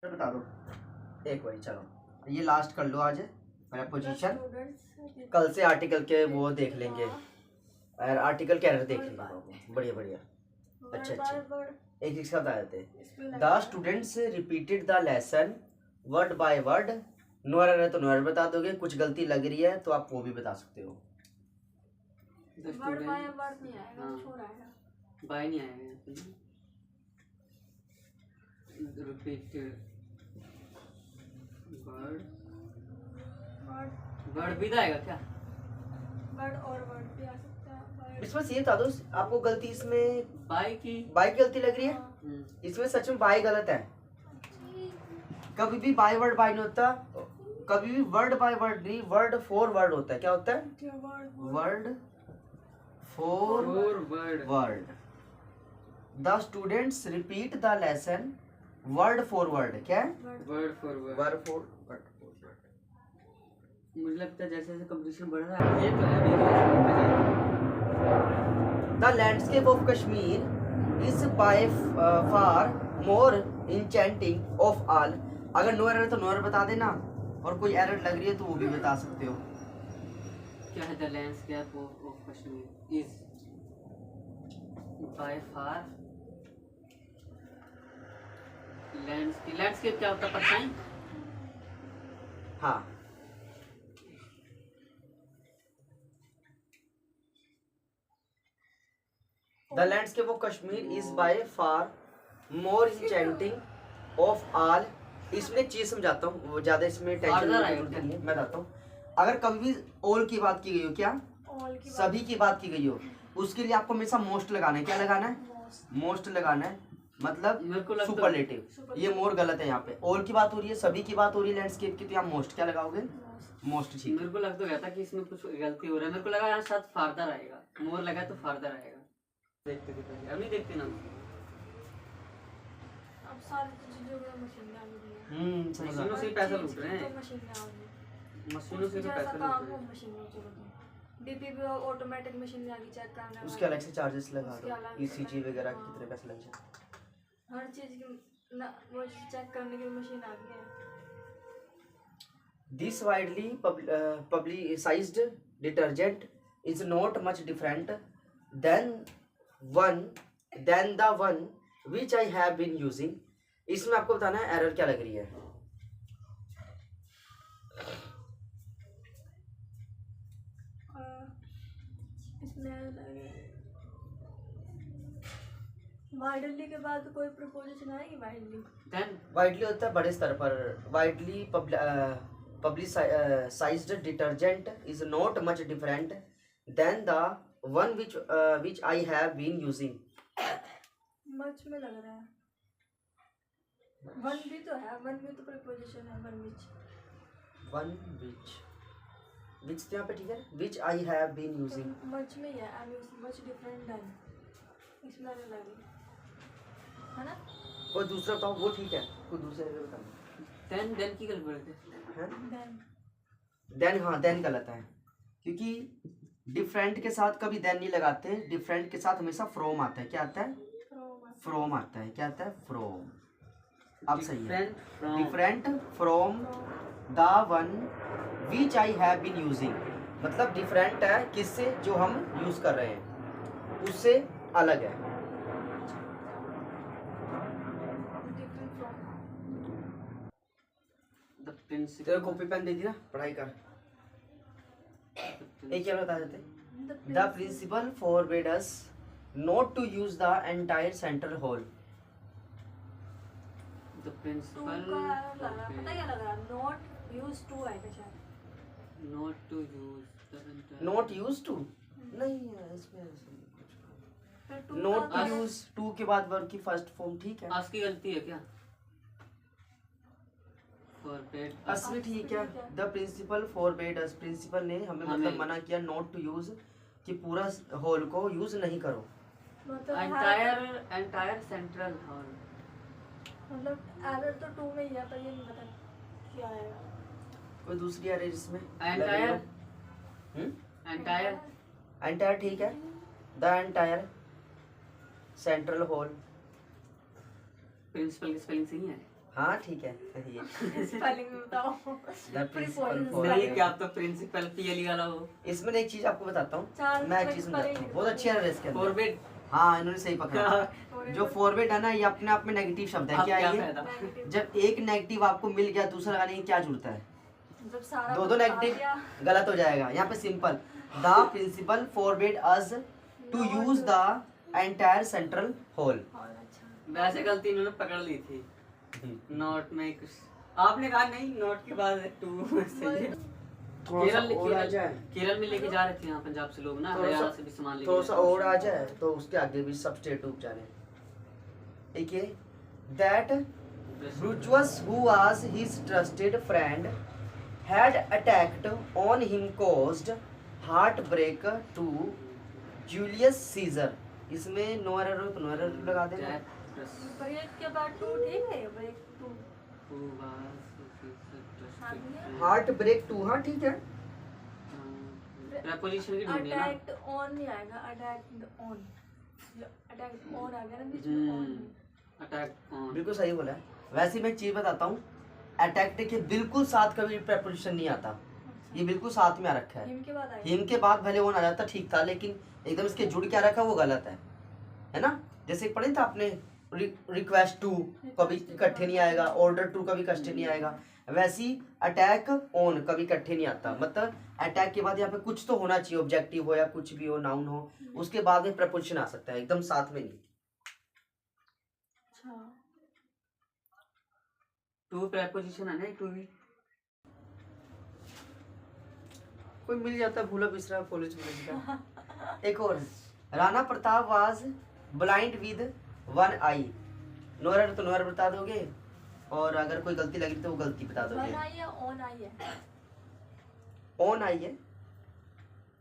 बता दो एक बारी। चलो ये लास्ट कर लो आज मेरा पोजीशन, कल से आर्टिकल के वो देख लेंगे और आर्टिकल कैरेक्टर देख लेंगे बाबू। बढ़िया बढ़िया, अच्छा अच्छा, एक एक साथ आ जाते हैं। The students repeated the lesson word by word. No error है तो नो एरर बता दोगे, कुछ गलती लग रही है तो आप वो भी बता सकते हो। वर्ड बाय वर्ड नहीं आएगा, छोड़ आएगा, बाय नहीं आएगा। रिपीटेड वर्ड वर्ड भी आएगा क्या? वर्ड और वर्ड भी आ सकता है। इसमें ये बता दो आपको गलती इसमें बाय की गलती लग रही है। इसमें सच में बाय गलत है, कभी भी बाय वर्ड बाय नहीं होता, कभी भी वर्ड बाय वर्ड नहीं, वर्ड फॉर वर्ड होता है। क्या होता है? Word for word. The students repeat the lesson word for word. क्या है? Word for word for word. मुझे लगता है जैसे जैसे कंपटीशन बढ़ रहा है ये तो है। The landscape of Kashmir is by far more enchanting of all. अगर नो एरर तो नो एरर बता देना, और कोई एरर लग रही है तो वो भी बता सकते हो। क्या है? The landscape of Kashmir is by far. Landscape क्या होता है? परछाई। हाँ, the landscape of Kashmir is by far more enchanting of all. इसमें चीज समझाता हूँ, वो ज्यादा इसमें टेंशन नहीं है, मैं बताता हूँ। अगर कभी भी ऑल की बात की गई हो, क्या सभी की बात की गई हो, उसके लिए आपको हमेशा मोस्ट लगाना है। क्या लगाना है? मोस्ट लगाना है, मतलब सुपरलेटिव। ये मोर गलत है यहाँ पे। ऑल की बात हो रही है, सभी की बात हो रही है लैंडस्केप की, तो यहाँ मोस्ट क्या लगाओगे? मोस्ट। ठीक, मेरे को लगता गया था कि इसमें कुछ गलती हो रहा है। मेरे को लगा यहाँ शायद फार्दर आएगा, मोर लगा तो फार्दर आएगा। देखते देखते अब नहीं देखते ना। अब सारी चीजों में मशीन आ गई है। मशीनों से पैसा लूट रहे हैं। तो मशीन आ गई, मशीनों से तो पैसा लूट काम रहे हो मशीनों से। डीपी भी ऑटोमेटिक मशीन आ गई, चेक करने वाली। उसके अलग से चार्जेस लगा दो, ईसीजी वगैरह के कितने पैसे लग जाए। हर चीज की ना वो चेक करने की मशीन आ गई है। This widely publicized detergent is not much different than the one which I have been using. इसमें आपको बताना है एरर क्या लग रही है। इसमें वाइडली के बाद कोई प्रपोजिशन आएगी? वाइडली होता है बड़े स्तर पर। Widely publicized detergent is not much different than the one which I have been using. Much में लग रहा है। वन भी तो है, वन में तो प्रीपोजिशन है। वन which तो यहाँ पे ठीक है, which I have been using। Much में ही है, I mean much different than. इसमें नहीं लगी है ना? कोई दूसरा बताओ, वो ठीक है, कोई दूसरा बताओ। देन की गलत बोलते हैं। देन, हाँ देन गलत है, क्योंकि डिफरेंट के साथ कभी देन नहीं लगाते। डिफरेंट के साथ हमेशा फ्रॉम आता है। क्या आता है? फ्रॉम आता है। क्या आता है? फ्रॉम। अब सही है। Different from the one which I have been using, मतलब डिफरेंट है किससे? जो हम यूज कर रहे हैं उससे अलग है। तेरे कॉपी पेन दे दी ना, पढ़ाई कर। एक क्या बता देते? The principal forbade us not to use the entire central hall. The principal पता क्या लग रहा है? नॉट यूज टू है क्या? Not to use not use to नहीं है इसमें। नॉट टू यूज टू के बाद वर्ब की फर्स्ट फॉर्म ठीक है। आज की गलती है क्या? असली ठीक है। The principal forbade us, principal ने हमें मतलब मना किया नॉट टू यूज, कि पूरा हॉल को यूज नहीं करो। एंटायर सेंट्रल हॉल, मतलब एरर तो टू में ही है, पर ये नहीं पता क्या आएगा। कोई दूसरी एरर इसमें? एंटायर ठीक है। The entire central hall. Principal की स्पेलिंग सही है। हाँ ठीक है ये स्पेलिंग में बताओ। The principal Prepositions for- नहीं क्या तो प्रिंसिपल पीएल वाला हो। इसमें एक चीज आपको बताता हूँ, चार मैं एक चीज principal समझाता हूँ, ही बहुत अच्छी है इसके अंदर। फॉरबिड हाँ इन्होंने सही पकड़ा। जो फॉरवर्ड है ना ये अपने आप में नेगेटिव शब्द है। अब क्या क्या ये फायदा? Negative। जब एक नेगेटिव आपको मिल गया दूसरा लगाने की क्या जरूरत है? जब सारा दो बता नेगेटिव दिया, गलत हो जाएगा। यहाँ पे simple the principal forbid us to use the entire central hall. और अच्छा वैसे गलती इन्होंने पकड़ ली थी। नोट में कुछ आपने कहा नहीं, नोट के बाद टू सही है। केरल में लेके जा रहे थे यहाँ पंजाब से लोग ना, हरियाणा से भी सामान लेके थोड़ा जा सा रहे थे। और आ जाए तो उसके आगे भी सबस्टेट रूप जाने। देखिए that Brutus who was his trusted friend had attacked on him caused heartbreak to Julius Caesar। इसमें नो एरर लगा देंगे। ब्रेक के बाद टू ठीक है, break to heart break to, हाँ ठीक है। प्रेपोजिशन की ढूंढिए ना। अटैक्ड ऑन नहीं आएगा, अटैक्ड ऑन, अटैक्ड ऑन आ गया ना बीच में ऑन। अटैक ऑन बिल्कुल सही बोला है। वैसे मैं एक चीज बताता हूँ, अटैक के बिल्कुल साथ कभी प्रेपोजिशन नहीं आता, ये बिल्कुल साथ में आ रखा है। हिम के बाद आएगा। हिम के बाद भले वो आ जाता ठीक था, लेकिन एकदम इसके जुड़ के आ रखा वो गलत है ना। जैसे पढ़े था आपने रिक्वेस्ट टू कभी इकट्ठे नहीं आएगा, ऑर्डर टू कभी इकट्ठे नहीं आएगा, वैसी अटैक ऑन कभी इकट्ठे नहीं आता। मतलब अटैक के बाद यहाँ पे कुछ तो होना चाहिए, ऑब्जेक्टिव हो या कुछ भी हो, नाउन हो, उसके बाद में प्रपोजिशन आ सकता है, एकदम साथ में नहीं। अच्छा टू प्रेपोजिशन है ना, टू भी कोई मिल जाता है, भूला बिसरा कॉलेज में का। एक और है, Rana Pratap was blind with one eye. No error तो नोरर बता दोगे, और अगर कोई गलती लगी तो वो गलती बता वन दोगे। आई है, ऑन आई है, ऑन आई है,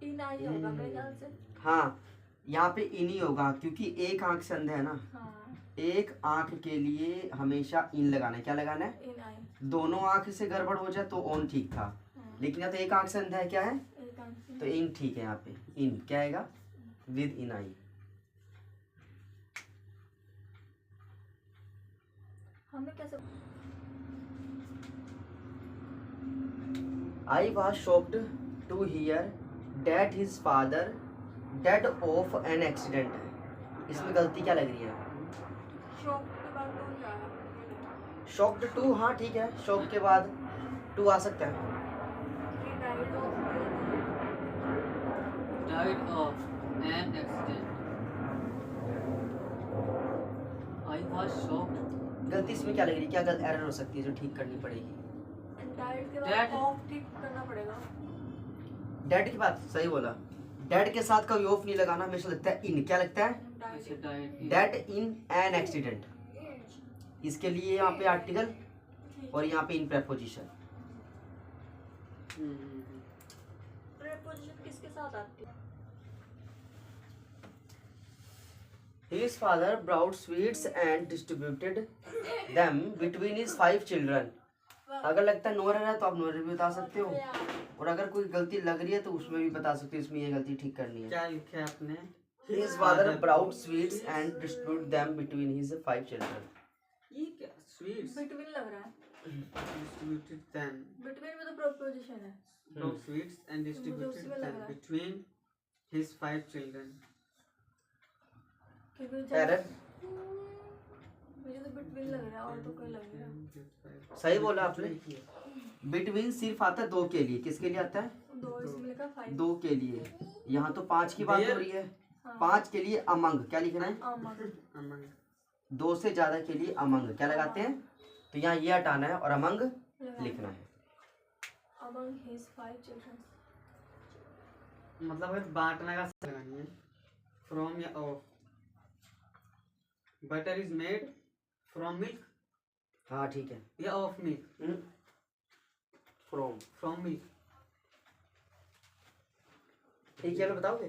इन आई होगा मेरे ख्याल से। हाँ यहाँ पे इन ही होगा, क्योंकि एक आंख से अंधा है ना, हाँ एक आंख के लिए हमेशा इन लगाना है। क्या लगाना है? इन आई। दोनों आंख से गड़बड़ हो जाए तो ऑन ठीक था, लेकिन यहाँ तो एक आंख से अंधा है, क्या है एक आंख से। तो इन ठीक है। यहाँ पे इन क्या आएगा? विद इन आई। हमें कैसे I was shocked to hear that his father died of an accident। इसमें गलती क्या लग रही है? शॉक के बाद कौन जाएगा? शॉक्ड टू, हाँ ठीक है, शॉक के बाद टू आ सकता है। He died of died of an accident. I was shocked. गलती इसमें क्या लग रही है? क्या गलत एरर हो सकती है जो ठीक करनी पड़ेगी? डाइड के बाद Dead। ऑफ ठीक करना पड़ेगा। डेड की बात सही बोला, डेड के साथ कभी ऑफ नहीं लगाना, हमेशा लगता है इन। क्या लगता है? अच्छा died dead in an accident. इसके लिए यहाँ पे आर्टिकल और यहाँ पे इन प्रेपोजिशन। प्रीपोजिशन किसके साथ आती है? His father brought sweets and distributed them between his 5 children। अगर लगता है नोरर है तो आप नोरर भी बता सकते हो, और अगर कोई गलती लग रही है तो उसमें भी बता सकते हो, इसमें ये गलती ठीक करनी है। क्या लिखा है आपने? His father brought sweets and distributed them between his 5 children। ये क्या स्वीट्स बिटवीन लग रहा है। डिस्ट्रीब्यूटेड देम बिटवीन में तो प्रीपोजिशन है। brought sweets and मुझे उसी distributed में लग them रहा है। between his 5 children। क्योंकि एरर मुझे तो बिटवीन लग रहा है और तो कोई लग रहा है। सही बोला आपने। बिटवीन सिर्फ आता है दो के लिए, किसके लिए आता है? दो इसमें लिखा 5। दो के लिए। यहाँ तो 5 की बात हो रही है, हाँ। 5 के लिए अमंग क्या लिखना है? अमंग 2 से ज्यादा के लिए अमंग क्या लगाते हैं? तो यहाँ ये हटाना है और अमंग लिखना है। among his 5 children। मतलब है बांटने का लगानी है। फ्रॉम या of. Butter is made from milk हाँ ठीक है। या of milk? From from milk. ठीक है, लो बताओगे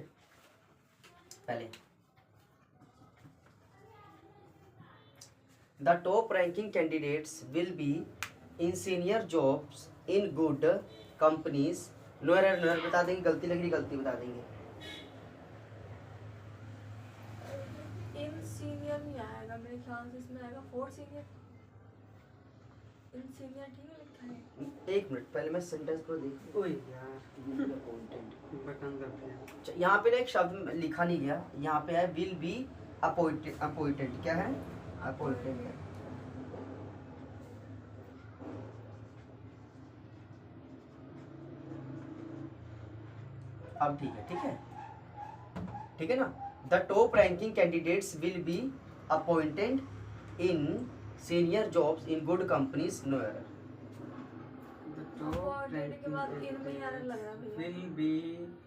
पहले। The top ranking candidates will be in senior jobs in good companies। No error बता देंगे, गलती लग रही गलती बता देंगे। इन सीनियर नहीं आएगा मेरे ख्याल से, इसमें आएगा 4 सीनियर। इन सीनियर ठीक है लिखा है। एक मिनट पहले मैं सेंटेंस को देख। ओए यार बटन दब गया। यहाँ पे ना एक शब्द लिखा नहीं गया, यहाँ पे है विल बी अपॉइंटेड। अपॉइंटेड क्या है? अपॉइंटेड है। अब ठीक है, ठीक है, ठीक है ना। The top ranking candidates will be appointed in senior jobs in good companies, no error. Appointed के बाद इनमें ही एरर लग रहा है भैया। विल बी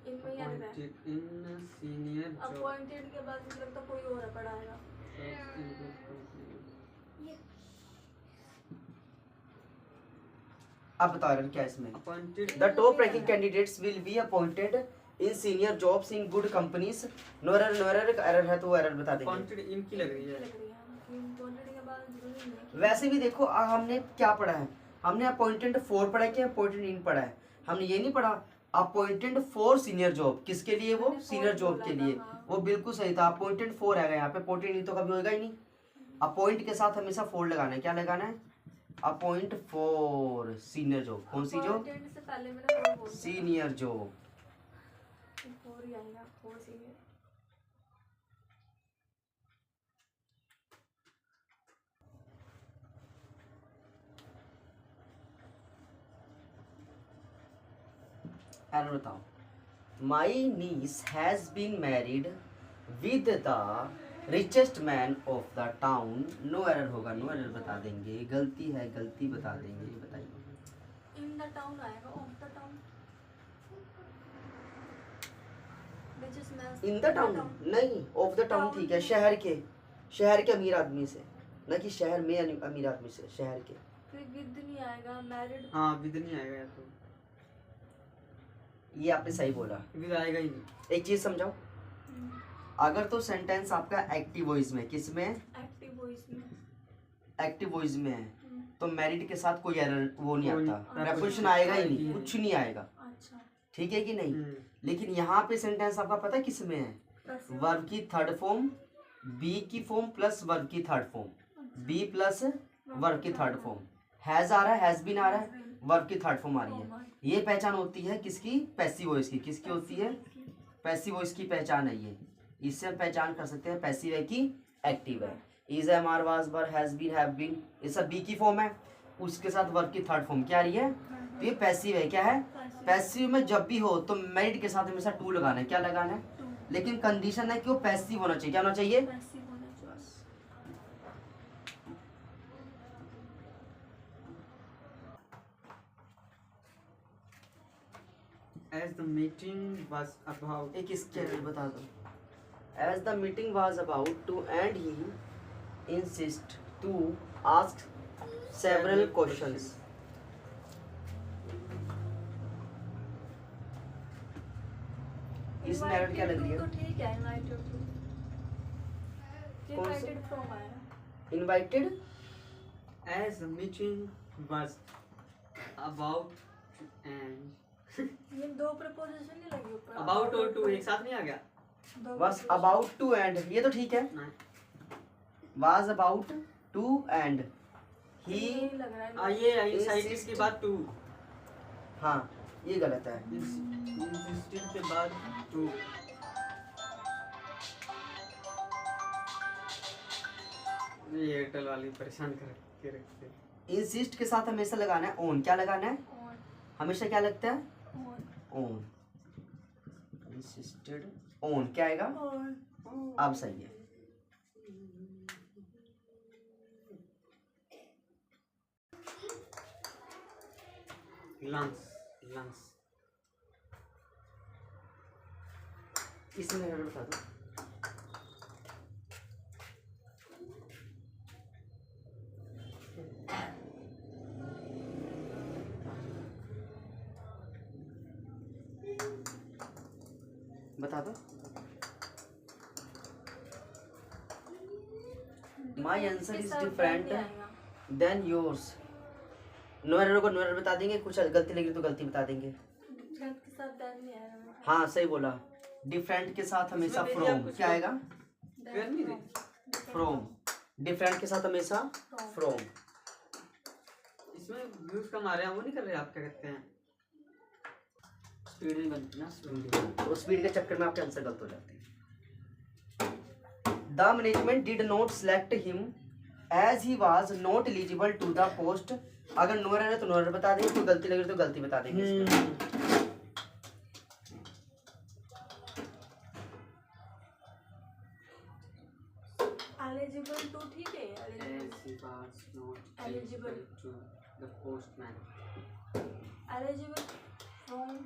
इनमें ही एरर है। Appointed in senior job. Appointed के बाद मुझे लगता है कोई और पढ़ाएगा। अब बताओ एरर क्या है इसमें? Appointed the top ranking candidates will be appointed in senior jobs in good companies, no error. No error का एरर है तो वो एरर बता देंगे। अपॉइंटेड इनकी लग रही है। लग रही है अपॉइंटेड के बाद जरूरी नहीं है। वैसे भी देखो हमने क्या पढ़ा है, हमने अपॉइंटेड फॉर पढ़ा है कि अपॉइंटेड इन पढ़ा है? हमने ये नहीं पढ़ा अपॉइंटेड फॉर सीनियर जॉब। किसके लिए? वो सीनियर जॉब के लिए। वो बिल्कुल सही था। अपॉइंटेड फॉर है यहाँ पे, अपॉइंटेड इन तो कभी होगा ही नहीं। अपॉइंट के साथ हमेशा फॉर लगाना है। क्या लगाना है? Appoint for senior job. कौन सी जॉब? अपॉइंटेड से पहले मैंने वो बोल दिया। Senior job. फोर ही आएगा, फोर सीनियर। एरर बताओ। My niece has been married with the richest man of the town, no error होगा। नो एरर बता देंगे। गलती है, गलती बता देंगे। बताइए। इन द टाउन आएगा, of the town. In the town नहीं, ऑफ द टाउन ठीक है। शहर के, शहर के अमीर आदमी से, न कि शहर में अमीर आदमी से, शहर के। फिर विद नहीं आएगा, मैरिड। हाँ विद नहीं आएगा या तो। ये आपने सही बोला, विद आएगा ही नहीं। एक चीज समझाओ। अगर तो सेंटेंस आपका एक्टिव वॉइस में, किस में? एक्टिव वॉइस में। एक्टिव वॉइस में है तो मैरिड के साथ कोई एरर वो नहीं आता, अच्छा। प्रेपोजिशन आएगा ही नहीं, कुछ नहीं आएगा। अच्छा। ठीक है कि नहीं? लेकिन यहाँ पे सेंटेंस आपका पता है किस में है? वर्ब की थर्ड फॉर्म, बी की फॉर्म प्लस वर्ब की third form, be plus verb की थर्ड फॉर्म। हैज आ रहा है, हैज बीन आ रहा है, वर्ब की थर्ड फॉर्म आ रही है। ये पहचान होती है किसकी? पैसिव वॉइस की। किसकी होती है? पैसिव वॉइस की पहचान है ये। इससे हम पहचान कर सकते हैं पैसिव है कि एक्टिव है। Is, am, are, was, were, has been, have been, ये सब बी की फॉर्म है। उसके साथ वर्ब की थर्ड फॉर्म क्या आ रही है? तो ये पैसिव है। क्या है? पैसिव में जब भी हो तो मैरिड के साथ हमेशा टू लगाना है। क्या लगाना है? लेकिन कंडीशन है कि वो पैसिव होना चाहिए। क्या होना चाहिए? पैसिव होना चाहिए। As the meeting was about, एक इसके बता दो। As the meeting was about to end, he insisted to ask several questions. इसमें एरर क्या लग रही है? तो ठीक है, इनवाइटेड टू। कौन सा? इनवाइटेड फ्रॉम आएगा। Invited as the meeting was about to end. ये दो प्रपोजिशन नहीं लगी ऊपर। About और to एक साथ नहीं आ गया? दो was preposition। about to end, ये तो ठीक है। नहीं। Was about to end, he, ये लग रहा है। हाँ ये इंसाइटिस के बाद to, हाँ ये गलत है। इंसिस्टेड के बाद to। ये एयरटेल वाली परेशान कर के रखते हैं। इंसिस्ट के साथ हमेशा लगाना है ऑन। क्या लगाना है? On, हमेशा क्या लगता है? on, on. इंसिस्टेड ऑन क्या आएगा? on। अब सही है। Lungs, lungs. इसमें एरर बता दो। बता दो। My answer is different than yours. No error को नो एरर बता देंगे, कुछ गलती लगी तो गलती बता देंगे। Different के साथ then नहीं आएगा। हाँ सही बोला। डिफरेंट के साथ हमेशा इसमें फ्रॉम कुछ क्या आएगा? फिर नहीं Different फ्रॉम। डिफरेंट के साथ हमेशा फ्रॉम। इसमें व्यूज कम आ रहे हैं, वो नहीं कर रहे आप, क्या कहते हैं, स्पीड नहीं बनती ना, स्पीड। तो स्पीड के चक्कर में आपके आंसर गलत हो जाते हैं। The management did not select him as he was not eligible to the post. अगर नो एरर है तो नो एरर बता देंगे, तो गलती लगे तो गलती बता देंगे इसमें। एलिजिबल टू, ठीक है, As he was not Eligible. eligible to the postman. Eligible from,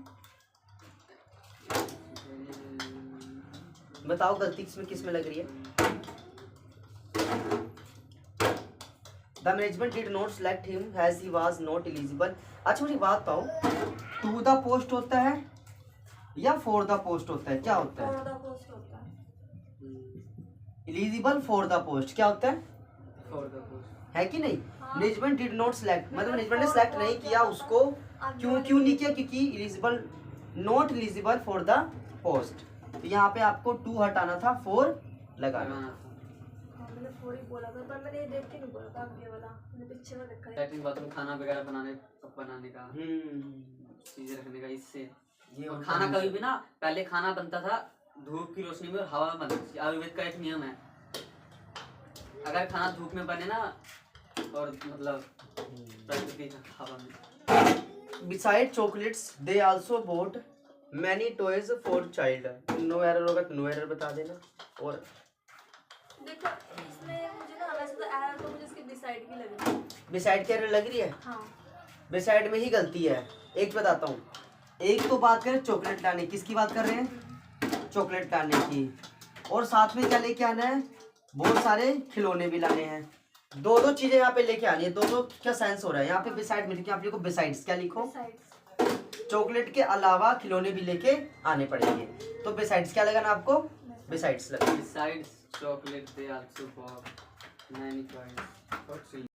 बताओ गलती इसमें किस में लग रही है। The management did not select him as he was not eligible. अच्छा मुझे बात बताओ, टू द पोस्ट होता है या फॉर द पोस्ट होता है, क्या होता है? फॉर द पोस्ट होता है। एलिजिबल फॉर द पोस्ट क्या होता है? For the post. है कि नहीं? हाँ। मैनेजमेंट डिड नॉट सेलेक्ट, मतलब मैनेजमेंट ने सेलेक्ट नहीं किया उसको। क्यों नहीं किया? क्योंकि eligible, not eligible for the post. तो यहाँ पे आपको टू हटाना था, फोर लगाना था। लगाना था। हाँ, मैंने फोर ही बोला था, पर मैंने ये देख के नहीं बोला था, अब ये वाला मैंने पीछे में देखा है। लैट्रिन बाथरूम खाना वगैरह बनाने का, चीजें रखने का, इससे। ये और खाना कभी भी ना, पहले खाना बनता था धूप की रोशनी में और हवा में बनता था। आयुर्वेद का एक नियम है, अगर खाना धूप में बने ना, और मतलब प्रकृति का हवा में। Besides chocolates, they also bought many toys for child. No error होगा तो नो एरर बता देना। और देखो इसमें मुझे ना, वैसे तो एरर तो मुझे इसके बिसाइड की लग रही है। बिसाइड की एरर लग रही है, हाँ, बिसाइड में ही गलती है। एक बताता हूँ, एक तो बात करें चॉकलेट लाने, किसकी बात कर रहे हैं? चॉकलेट लाने की। और साथ में क्या लेके आना है? बहुत सारे खिलौने भी लाने हैं। दो दो चीजें यहाँ पे लेके आनी है। दो दो क्या सेंस हो रहा है यहाँ पे? बिसाइड में लिखो, आप लिखो बिसाइड्स, क्या लिखो? बिसाइड्स। चॉकलेट के अलावा खिलौने भी लेके आने पड़ेंगे। तो बिसाइड्स क्या लगाना आपको? बिसाइड्स लगाना। Besides chocolate, they also bought many toys for children.